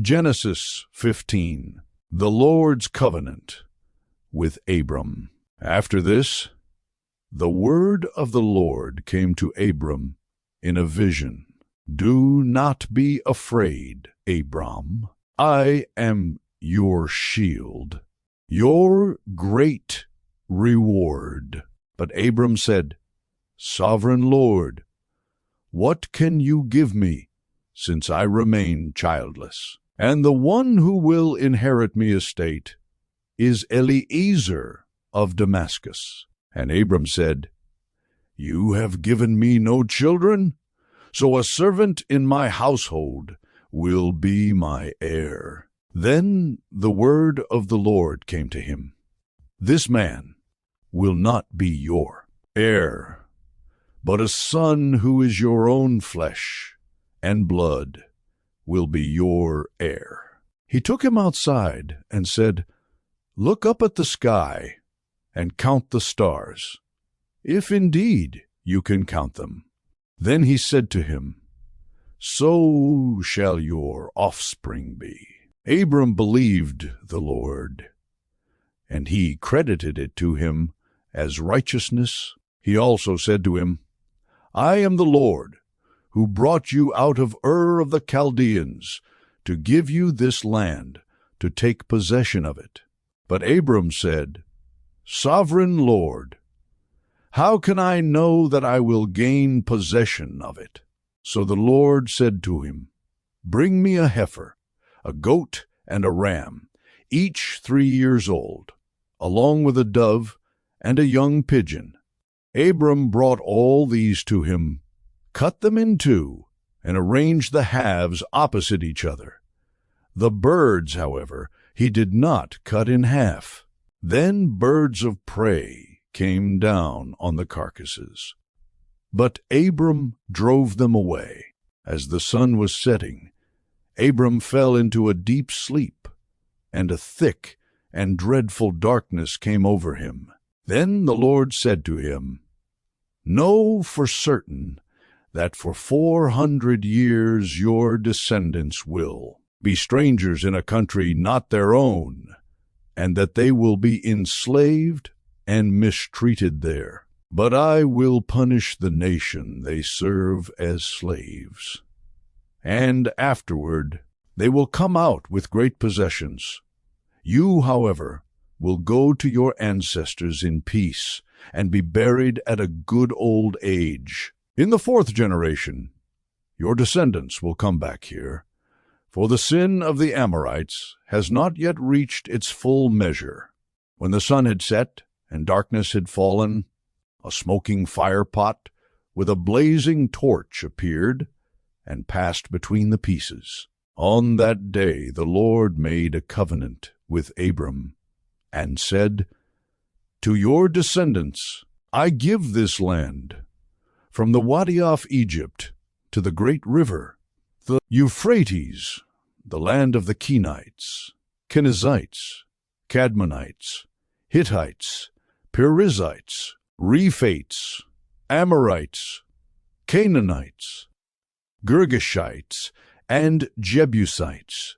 Genesis 15. The Lord's covenant with Abram. After this, the word of the Lord came to Abram in a vision. Do not be afraid, Abram. I am your shield, your great reward. But Abram said, Sovereign Lord, what can you give me, since I remain childless? And the one who will inherit me estate is Eliezer of Damascus. And Abram said, You have given me no children, so a servant in my household will be my heir. Then the word of the Lord came to him. This man will not be your heir, but a son who is your own flesh and blood will be your heir. He took him outside and said, Look up at the sky and count the stars, if indeed you can count them. Then he said to him, So shall your offspring be. Abram believed the Lord, and he credited it to him as righteousness. He also said to him, I am the Lord, who brought you out of Ur of the Chaldeans to give you this land, to take possession of it. But Abram said, Sovereign Lord, how can I know that I will gain possession of it? So the Lord said to him, Bring me a heifer, a goat, and a ram, each 3 years old, along with a dove and a young pigeon. Abram brought all these to him, cut them in two, and arranged the halves opposite each other. The birds, however, he did not cut in half. Then birds of prey came down on the carcasses. But Abram drove them away. As the sun was setting, Abram fell into a deep sleep, and a thick and dreadful darkness came over him. Then the Lord said to him, Know for certain that for 400 years your descendants will be strangers in a country not their own, and that they will be enslaved and mistreated there. But I will punish the nation they serve as slaves, and afterward they will come out with great possessions. You, however, will go to your ancestors in peace and be buried at a good old age. In the 4th generation, your descendants will come back here, for the sin of the Amorites has not yet reached its full measure. When the sun had set and darkness had fallen, a smoking firepot with a blazing torch appeared and passed between the pieces. On that day the Lord made a covenant with Abram and said, To your descendants I give this land, from the Wadi of Egypt to the great river, the Euphrates, the land of the Kenites, Kenizzites, Cadmonites, Hittites, Perizzites, Rephates, Amorites, Canaanites, Girgashites, and Jebusites.